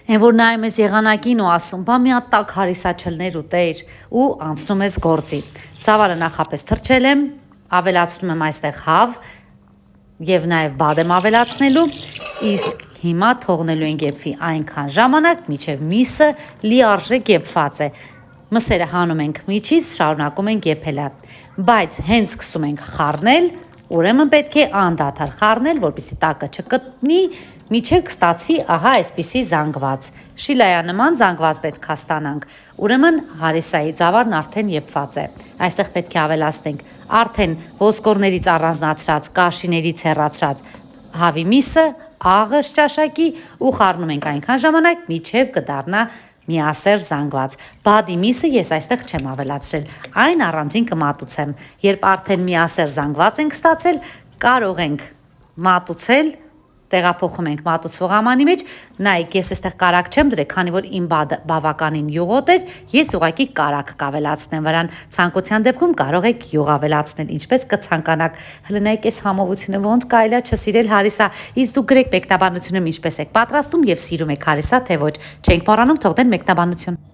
Են որ նայում ես եղանակին ու ասում, բա մի հատ տաք հարիսաչլներ ուտեիր ու անցնում ես գործի։ Ծավալը նախապես թրջել եմ, ավելացնում եմ այստեղ հավ եւ նաեւ բադ եմ ավելացնելու, իսկ հիմա թողնելու ենք եփվի այնքան ժամանակ, մինչեւ միսը լիարժեք եփված է։ Մսերը հանում ենք միջից, շարունակում ենք եփելը, բայց հենց սկսում ենք խառնել, ուրեմն պետք է անդադար խառնել, որպեսզի տակը չկտնի, միջև կստացվի ահա այսպիսի զանգված։ Շիլայանման զանգված պետք է ստանանք։ Ուրեմն հարիսայի ծավալն արդեն եփված է։ Այստեղ պետք է ավելացնենք արդեն ոսկորներից առանձնացրած, կաշիներից հեռացրած հավի միսը, աղը ճաշակի ու խառնում ենք այնքան ժամանակ, մինչև կդառնա միասեր զանգված։ Բադի միսը ես այստեղ չեմ ավելացրել, այն առանձին կմատուցեմ։ Երբ արդեն միասեր զանգված ենք ստացել, կարող ենք մատուցել, տեղափոխում ենք մատուցվող ամանի մեջ, նայեք, ես այստեղ կարակ չեմ դրել, քանի որ իմ բադը բավականին յուղոտ էր, ես ուղղակի կարակ կավելացնեմ վրան, ցանկության դեպքում կարող եք յուղ ավելացնել, ինչպես կցանկանաք։ Հələ նայեք, այս համովությունը ոնց կարելի է չսիրել հարիսա, իսկ դուք գրեք մեկնաբանությունում ինչպես եք պատրաստում եւ սիրում եք հարիսա, թե ոչ, չենք մոռանում թողնել մեկնաբանություն։